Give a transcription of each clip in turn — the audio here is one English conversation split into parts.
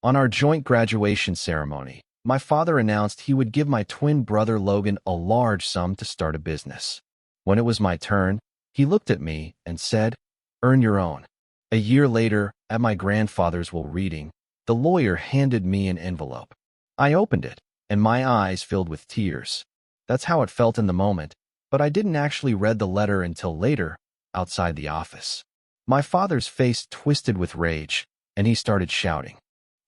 On our joint graduation ceremony, my father announced he would give my twin brother Logan a large sum to start a business. When it was my turn, he looked at me and said, "Earn your own." A year later, at my grandfather's will reading, the lawyer handed me an envelope. I opened it, and my eyes filled with tears. That's how it felt in the moment, but I didn't actually read the letter until later, outside the office. My father's face twisted with rage, and he started shouting.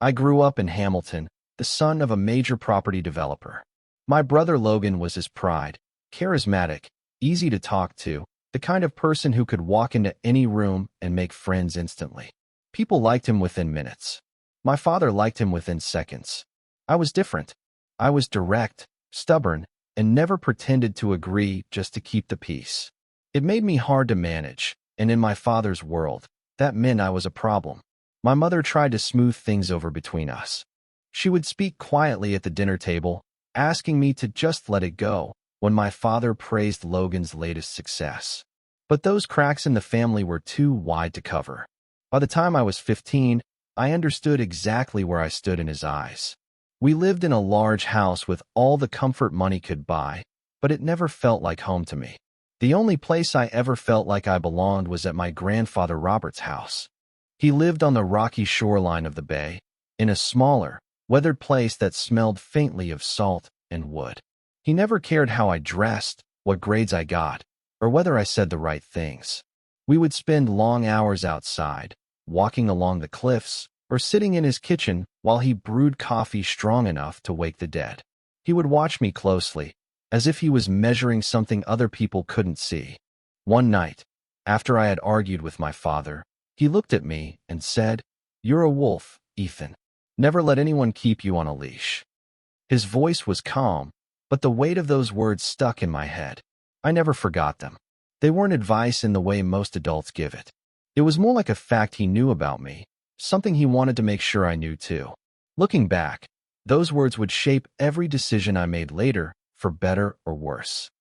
I grew up in Hamilton, the son of a major property developer. My brother Logan was his pride, charismatic, easy to talk to, the kind of person who could walk into any room and make friends instantly. People liked him within minutes. My father liked him within seconds. I was different. I was direct, stubborn, and never pretended to agree just to keep the peace. It made me hard to manage, and in my father's world, that meant I was a problem. My mother tried to smooth things over between us. She would speak quietly at the dinner table, asking me to just let it go when my father praised Logan's latest success. But those cracks in the family were too wide to cover. By the time I was 15, I understood exactly where I stood in his eyes. We lived in a large house with all the comfort money could buy, but it never felt like home to me. The only place I ever felt like I belonged was at my grandfather Robert's house. He lived on the rocky shoreline of the bay, in a smaller, weathered place that smelled faintly of salt and wood. He never cared how I dressed, what grades I got, or whether I said the right things. We would spend long hours outside, walking along the cliffs, or sitting in his kitchen while he brewed coffee strong enough to wake the dead. He would watch me closely, as if he was measuring something other people couldn't see. One night, after I had argued with my father, he looked at me and said, "You're a wolf, Ethan. Never let anyone keep you on a leash." His voice was calm, but the weight of those words stuck in my head. I never forgot them. They weren't advice in the way most adults give it. It was more like a fact he knew about me, something he wanted to make sure I knew too. Looking back, those words would shape every decision I made later, for better or worse.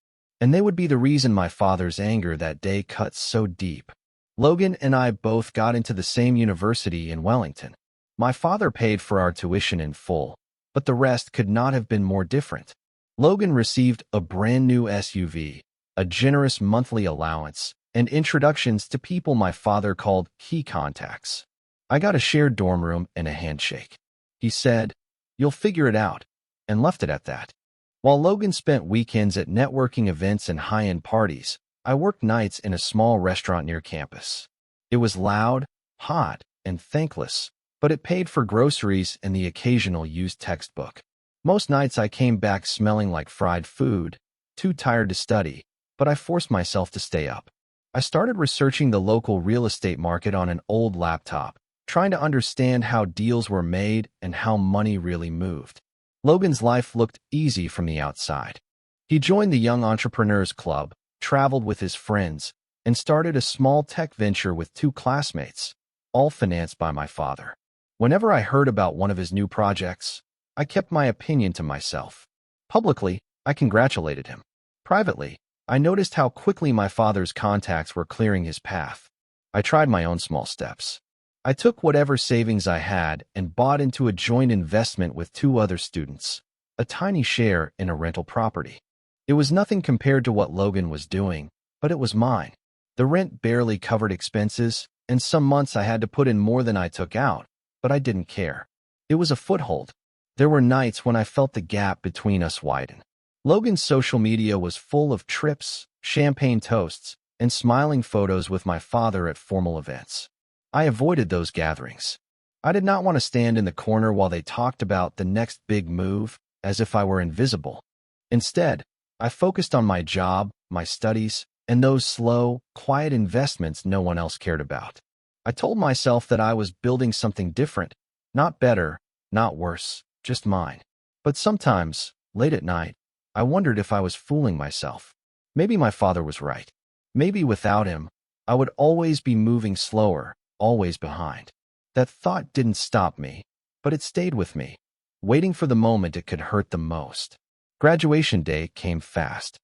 And they would be the reason my father's anger that day cut so deep. Logan and I both got into the same university in Wellington. My father paid for our tuition in full, but the rest could not have been more different. Logan received a brand new SUV, a generous monthly allowance, and introductions to people my father called key contacts. I got a shared dorm room and a handshake. He said, "You'll figure it out," and left it at that. While Logan spent weekends at networking events and high-end parties, I worked nights in a small restaurant near campus. It was loud, hot, and thankless, but it paid for groceries and the occasional used textbook. Most nights I came back smelling like fried food, too tired to study, but I forced myself to stay up. I started researching the local real estate market on an old laptop, trying to understand how deals were made and how money really moved. Logan's life looked easy from the outside. He joined the Young Entrepreneurs Club, traveled with his friends, and started a small tech venture with two classmates, all financed by my father. Whenever I heard about one of his new projects, I kept my opinion to myself. Publicly, I congratulated him. Privately, I noticed how quickly my father's contacts were clearing his path. I tried my own small steps. I took whatever savings I had and bought into a joint investment with two other students, a tiny share in a rental property. It was nothing compared to what Logan was doing, but it was mine. The rent barely covered expenses, and some months I had to put in more than I took out, but I didn't care. It was a foothold. There were nights when I felt the gap between us widen. Logan's social media was full of trips, champagne toasts, and smiling photos with my father at formal events. I avoided those gatherings. I did not want to stand in the corner while they talked about the next big move, as if I were invisible. Instead, I focused on my job, my studies, and those slow, quiet investments no one else cared about. I told myself that I was building something different, not better, not worse, just mine. But sometimes, late at night, I wondered if I was fooling myself. Maybe my father was right. Maybe without him, I would always be moving slower, always behind. That thought didn't stop me, but it stayed with me, waiting for the moment it could hurt the most. Graduation day came fast.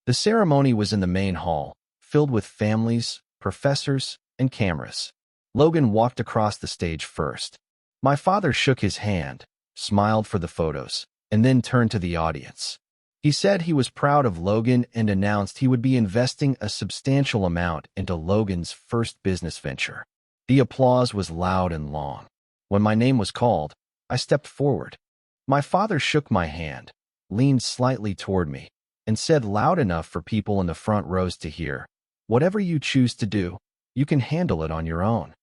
The ceremony was in the main hall, filled with families, professors, and cameras. Logan walked across the stage first. My father shook his hand, smiled for the photos, and then turned to the audience. He said he was proud of Logan and announced he would be investing a substantial amount into Logan's first business venture. The applause was loud and long. When my name was called, I stepped forward. My father shook my hand, leaned slightly toward me, and said loud enough for people in the front rows to hear, "Whatever you choose to do, you can handle it on your own."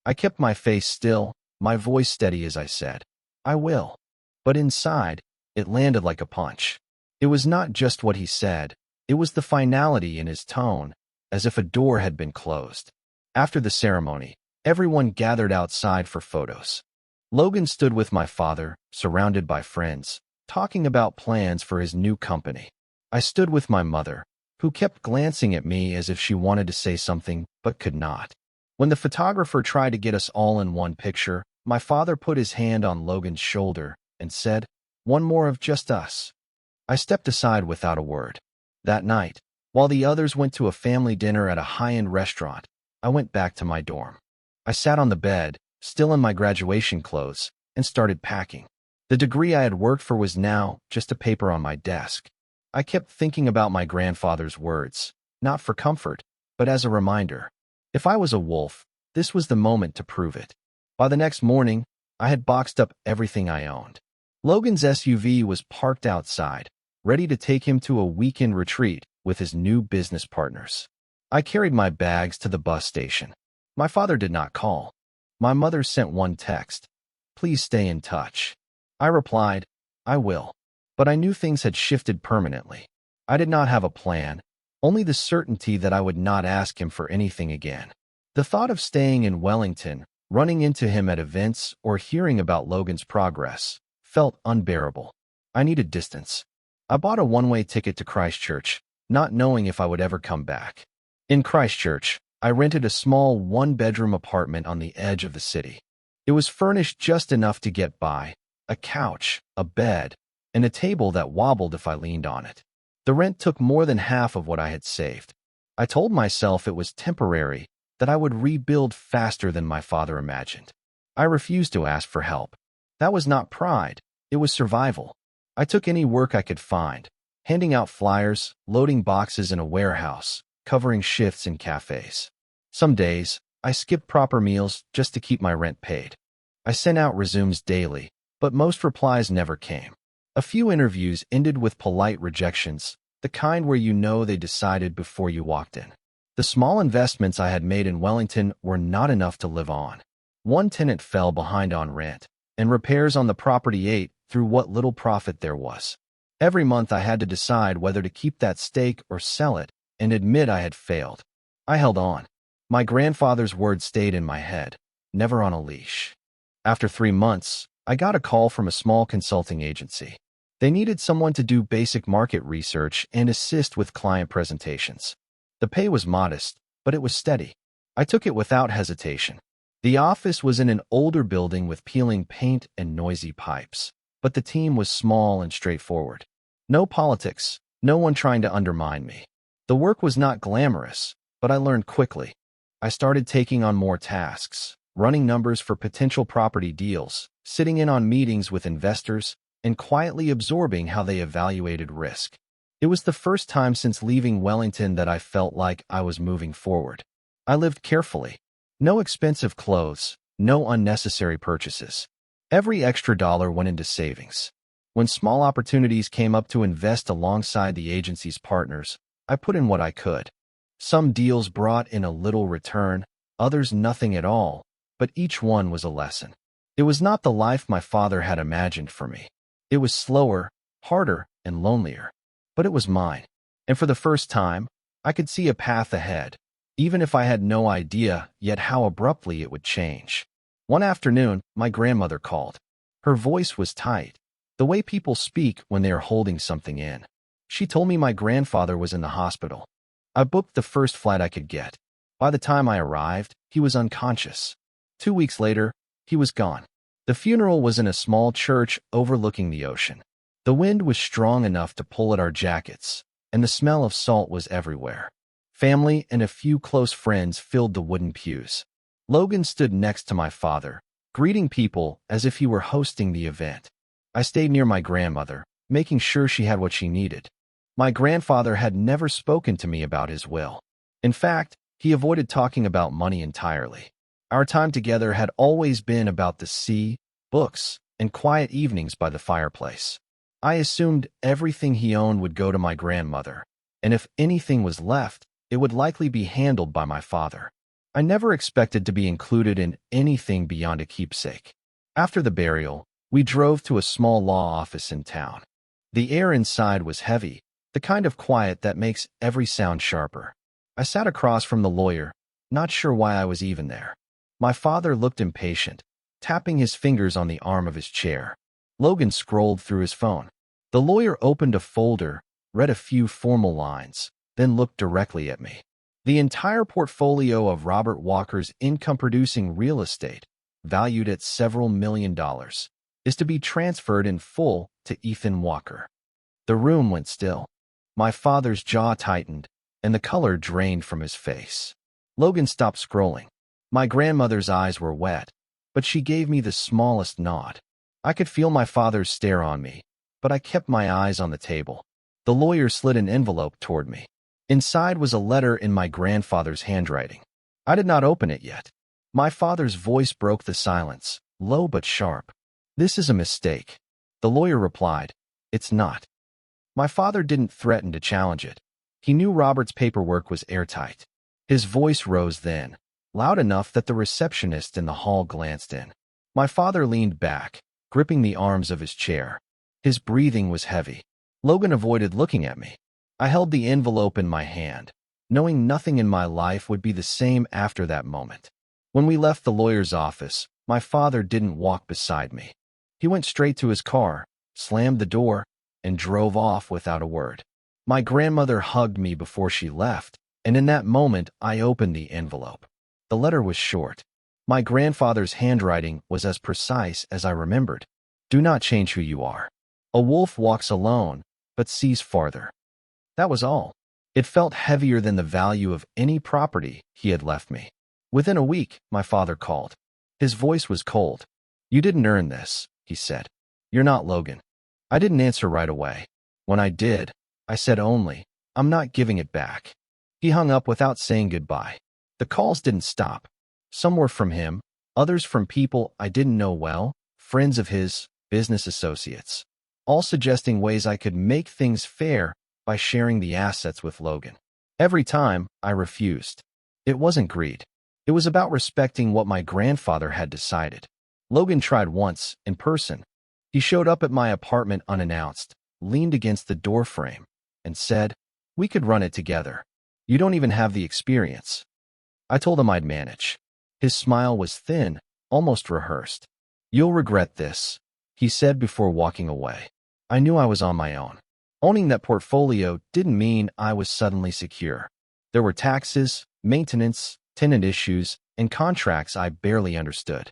I kept my face still, my voice steady as I said, "I will." But inside, it landed like a punch. It was not just what he said, it was the finality in his tone, as if a door had been closed. After the ceremony, everyone gathered outside for photos. Logan stood with my father, surrounded by friends, talking about plans for his new company. I stood with my mother, who kept glancing at me as if she wanted to say something but could not. When the photographer tried to get us all in one picture, my father put his hand on Logan's shoulder and said, "One more of just us." I stepped aside without a word. That night, while the others went to a family dinner at a high-end restaurant, I went back to my dorm. I sat on the bed, still in my graduation clothes, and started packing. The degree I had worked for was now just a paper on my desk. I kept thinking about my grandfather's words, not for comfort, but as a reminder. If I was a wolf, this was the moment to prove it. By the next morning, I had boxed up everything I owned. Logan's SUV was parked outside, ready to take him to a weekend retreat with his new business partners. I carried my bags to the bus station. My father did not call. My mother sent one text, "Please stay in touch." I replied, "I will." But I knew things had shifted permanently. I did not have a plan, only the certainty that I would not ask him for anything again. The thought of staying in Wellington, running into him at events, or hearing about Logan's progress felt unbearable. I needed distance. I bought a one-way ticket to Christchurch, not knowing if I would ever come back. In Christchurch, I rented a small one-bedroom apartment on the edge of the city. It was furnished just enough to get by, a couch, a bed, and a table that wobbled if I leaned on it. The rent took more than half of what I had saved. I told myself it was temporary, that I would rebuild faster than my father imagined. I refused to ask for help. That was not pride, it was survival. I took any work I could find, handing out flyers, loading boxes in a warehouse, covering shifts in cafes. Some days, I skipped proper meals just to keep my rent paid. I sent out resumes daily, but most replies never came. A few interviews ended with polite rejections, the kind where you know they decided before you walked in. The small investments I had made in Wellington were not enough to live on. One tenant fell behind on rent, and repairs on the property ate through what little profit there was. Every month I had to decide whether to keep that stake or sell it and admit I had failed. I held on. My grandfather's words stayed in my head, never on a leash. After 3 months, I got a call from a small consulting agency. They needed someone to do basic market research and assist with client presentations. The pay was modest, but it was steady. I took it without hesitation. The office was in an older building with peeling paint and noisy pipes, but the team was small and straightforward. No politics, no one trying to undermine me. The work was not glamorous, but I learned quickly. I started taking on more tasks, running numbers for potential property deals, sitting in on meetings with investors, and quietly absorbing how they evaluated risk. It was the first time since leaving Wellington that I felt like I was moving forward. I lived carefully. No expensive clothes, no unnecessary purchases. Every extra dollar went into savings. When small opportunities came up to invest alongside the agency's partners, I put in what I could. Some deals brought in a little return, others nothing at all, but each one was a lesson. It was not the life my father had imagined for me. It was slower, harder, and lonelier. But it was mine. And for the first time, I could see a path ahead, even if I had no idea yet how abruptly it would change. One afternoon, my grandmother called. Her voice was tight, the way people speak when they are holding something in. She told me my grandfather was in the hospital. I booked the first flight I could get. By the time I arrived, he was unconscious. 2 weeks later, he was gone. The funeral was in a small church overlooking the ocean. The wind was strong enough to pull at our jackets, and the smell of salt was everywhere. Family and a few close friends filled the wooden pews. Logan stood next to my father, greeting people as if he were hosting the event. I stayed near my grandmother, making sure she had what she needed. My grandfather had never spoken to me about his will. In fact, he avoided talking about money entirely. Our time together had always been about the sea, books, and quiet evenings by the fireplace. I assumed everything he owned would go to my grandmother, and if anything was left, it would likely be handled by my father. I never expected to be included in anything beyond a keepsake. After the burial, we drove to a small law office in town. The air inside was heavy, the kind of quiet that makes every sound sharper. I sat across from the lawyer, not sure why I was even there. My father looked impatient, tapping his fingers on the arm of his chair. Logan scrolled through his phone. The lawyer opened a folder, read a few formal lines, then looked directly at me. The entire portfolio of Robert Walker's income-producing real estate, valued at several $1,000,000, is to be transferred in full to Ethan Walker. The room went still. My father's jaw tightened, and the color drained from his face. Logan stopped scrolling. My grandmother's eyes were wet, but she gave me the smallest nod. I could feel my father's stare on me, but I kept my eyes on the table. The lawyer slid an envelope toward me. Inside was a letter in my grandfather's handwriting. I did not open it yet. My father's voice broke the silence, low but sharp. "This is a mistake." The lawyer replied, "It's not." My father didn't threaten to challenge it. He knew Robert's paperwork was airtight. His voice rose then, loud enough that the receptionist in the hall glanced in. My father leaned back, gripping the arms of his chair. His breathing was heavy. Logan avoided looking at me. I held the envelope in my hand, knowing nothing in my life would be the same after that moment. When we left the lawyer's office, my father didn't walk beside me. He went straight to his car, slammed the door, and drove off without a word. My grandmother hugged me before she left, and in that moment I opened the envelope. The letter was short. My grandfather's handwriting was as precise as I remembered. "Do not change who you are. A wolf walks alone, but sees farther." That was all. It felt heavier than the value of any property he had left me. Within a week, my father called. His voice was cold. "You didn't earn this," he said. "You're not Logan." I didn't answer right away. When I did, I said only, "I'm not giving it back." He hung up without saying goodbye. The calls didn't stop. Some were from him, others from people I didn't know well, friends of his, business associates, all suggesting ways I could make things fair by sharing the assets with Logan. Every time, I refused. It wasn't greed. It was about respecting what my grandfather had decided. Logan tried once, in person. He showed up at my apartment unannounced, leaned against the doorframe, and said, "We could run it together. You don't even have the experience." I told him I'd manage. His smile was thin, almost rehearsed. "You'll regret this," he said before walking away. I knew I was on my own. Owning that portfolio didn't mean I was suddenly secure. There were taxes, maintenance, tenant issues, and contracts I barely understood.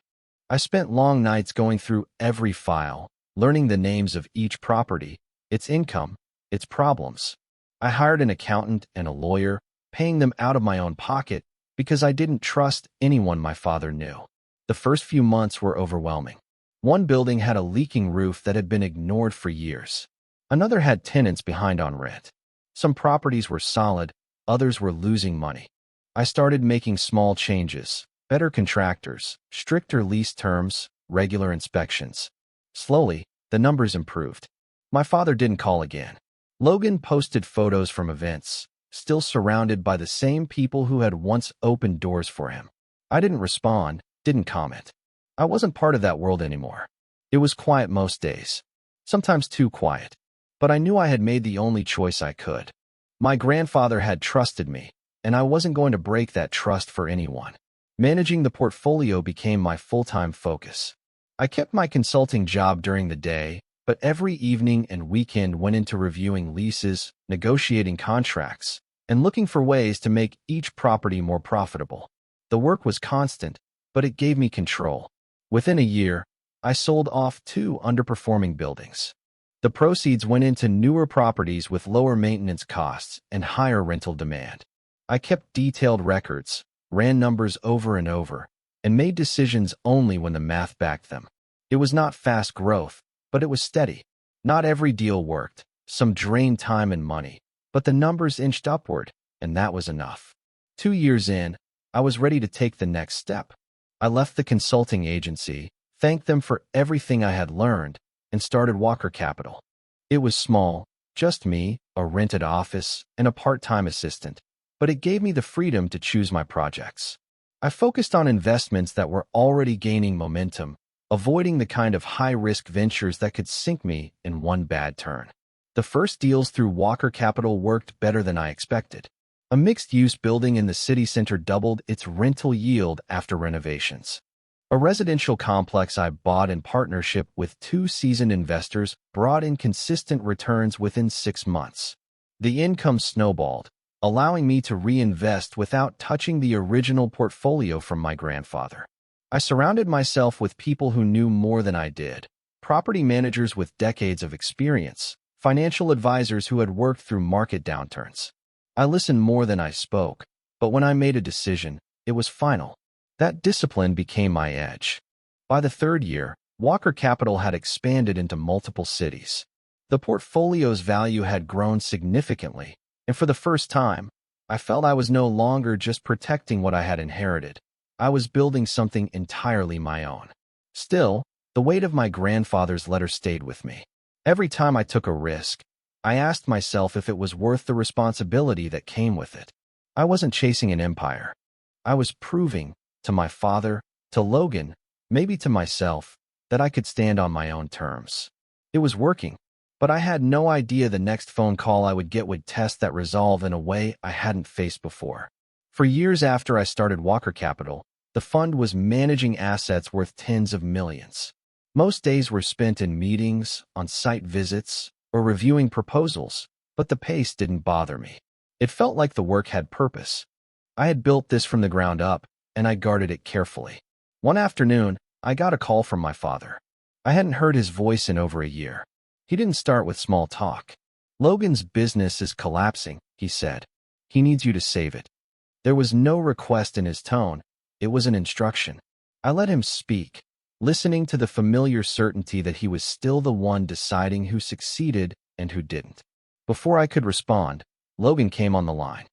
I spent long nights going through every file, learning the names of each property, its income, its problems. I hired an accountant and a lawyer, paying them out of my own pocket because I didn't trust anyone my father knew. The first few months were overwhelming. One building had a leaking roof that had been ignored for years. Another had tenants behind on rent. Some properties were solid, others were losing money. I started making small changes, better contractors, stricter lease terms, regular inspections. Slowly, the numbers improved. My father didn't call again. Logan posted photos from events, still surrounded by the same people who had once opened doors for him. I didn't respond, didn't comment. I wasn't part of that world anymore. It was quiet most days, sometimes too quiet. But I knew I had made the only choice I could. My grandfather had trusted me, and I wasn't going to break that trust for anyone. Managing the portfolio became my full-time focus. I kept my consulting job during the day, but every evening and weekend went into reviewing leases, negotiating contracts, and looking for ways to make each property more profitable. The work was constant, but it gave me control. Within a year, I sold off 2 underperforming buildings. The proceeds went into newer properties with lower maintenance costs and higher rental demand. I kept detailed records, ran numbers over and over, and made decisions only when the math backed them. It was not fast growth, but it was steady. Not every deal worked. Some drained time and money, but the numbers inched upward, and that was enough. 2 years in, I was ready to take the next step. I left the consulting agency, thanked them for everything I had learned, and started Walker Capital. It was small, just me, a rented office, and a part-time assistant, but it gave me the freedom to choose my projects. I focused on investments that were already gaining momentum, avoiding the kind of high-risk ventures that could sink me in one bad turn. The first deals through Walker Capital worked better than I expected. A mixed-use building in the city center doubled its rental yield after renovations. A residential complex I bought in partnership with two seasoned investors brought in consistent returns within 6 months. The income snowballed, allowing me to reinvest without touching the original portfolio from my grandfather. I surrounded myself with people who knew more than I did, property managers with decades of experience, financial advisors who had worked through market downturns. I listened more than I spoke, but when I made a decision, it was final. That discipline became my edge. By the 3rd year, Walker Capital had expanded into multiple cities. The portfolio's value had grown significantly, and for the first time, I felt I was no longer just protecting what I had inherited. I was building something entirely my own. Still, the weight of my grandfather's letter stayed with me. Every time I took a risk, I asked myself if it was worth the responsibility that came with it. I wasn't chasing an empire. I was proving, to my father, to Logan, maybe to myself, that I could stand on my own terms. It was working, but I had no idea the next phone call I would get would test that resolve in a way I hadn't faced before. For years after I started Walker Capital, the fund was managing assets worth tens of millions. Most days were spent in meetings, on site visits, or reviewing proposals, but the pace didn't bother me. It felt like the work had purpose. I had built this from the ground up, and I guarded it carefully. One afternoon, I got a call from my father. I hadn't heard his voice in over a year. He didn't start with small talk. "Logan's business is collapsing," he said. "He needs you to save it." There was no request in his tone. It was an instruction. I let him speak, listening to the familiar certainty that he was still the one deciding who succeeded and who didn't. Before I could respond, Logan came on the line.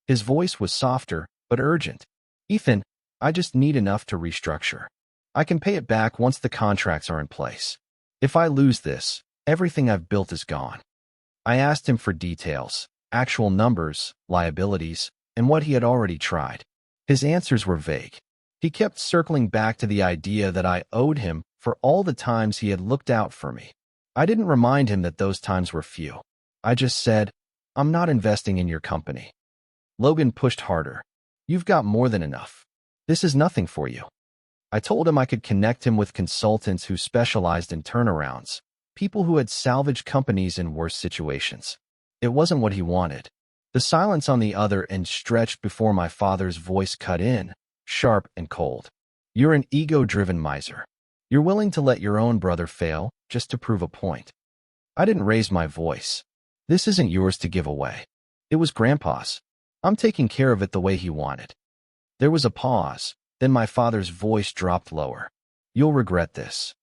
His voice was softer, but urgent. "Ethan, I just need enough to restructure. I can pay it back once the contracts are in place. If I lose this, everything I've built is gone." I asked him for details, actual numbers, liabilities, and what he had already tried. His answers were vague. He kept circling back to the idea that I owed him for all the times he had looked out for me. I didn't remind him that those times were few. I just said, "I'm not investing in your company." Logan pushed harder. "You've got more than enough. This is nothing for you." I told him I could connect him with consultants who specialized in turnarounds, people who had salvaged companies in worse situations. It wasn't what he wanted. The silence on the other end stretched before my father's voice cut in, sharp and cold. "You're an ego-driven miser. You're willing to let your own brother fail just to prove a point." I didn't raise my voice. "This isn't yours to give away. It was Grandpa's. I'm taking care of it the way he wanted." There was a pause, then my father's voice dropped lower. "You'll regret this."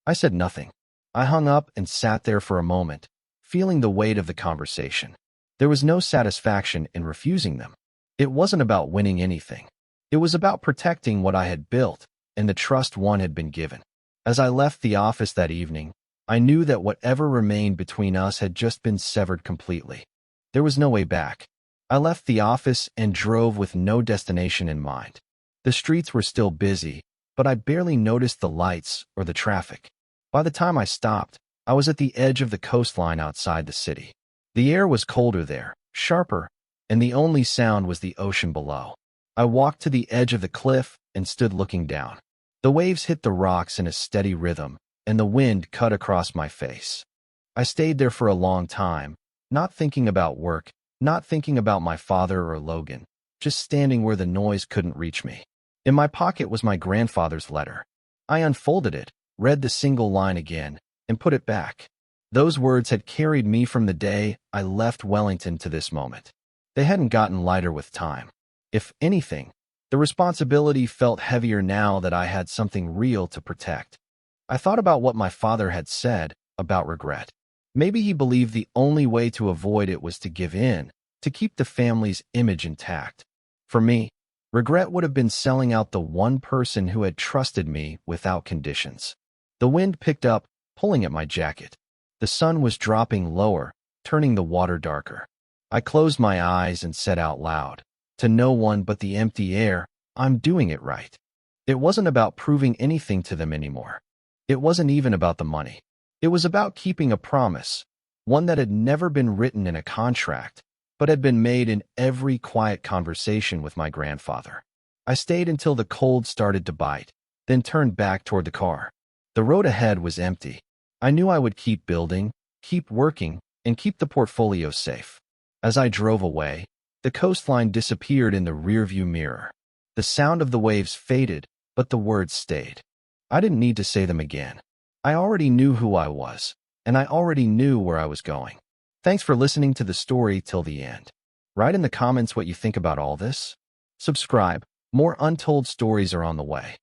I said nothing. I hung up and sat there for a moment, feeling the weight of the conversation. There was no satisfaction in refusing them. It wasn't about winning anything. It was about protecting what I had built and the trust one had been given. As I left the office that evening, I knew that whatever remained between us had just been severed completely. There was no way back. I left the office and drove with no destination in mind. The streets were still busy, but I barely noticed the lights or the traffic. By the time I stopped, I was at the edge of the coastline outside the city. The air was colder there, sharper, and the only sound was the ocean below. I walked to the edge of the cliff and stood looking down. The waves hit the rocks in a steady rhythm, and the wind cut across my face. I stayed there for a long time, not thinking about work, not thinking about my father or Logan, just standing where the noise couldn't reach me. In my pocket was my grandfather's letter. I unfolded it, read the single line again, and put it back. Those words had carried me from the day I left Wellington to this moment. They hadn't gotten lighter with time. If anything, The responsibility felt heavier now that I had something real to protect. I thought about what my father had said about regret. Maybe he believed the only way to avoid it was to give in, to keep the family's image intact. For me, regret would have been selling out the one person who had trusted me without conditions. The wind picked up, pulling at my jacket. The sun was dropping lower, turning the water darker. I closed my eyes and said out loud, to no one but the empty air, I'm doing it right. It wasn't about proving anything to them anymore. It wasn't even about the money. It was about keeping a promise, one that had never been written in a contract, but had been made in every quiet conversation with my grandfather. I stayed until the cold started to bite, then turned back toward the car. The road ahead was empty. I knew I would keep building, keep working, and keep the portfolio safe. As I drove away, the coastline disappeared in the rearview mirror. The sound of the waves faded, but the words stayed. I didn't need to say them again. I already knew who I was, and I already knew where I was going. Thanks for listening to the story till the end. Write in the comments what you think about all this. Subscribe. More untold stories are on the way.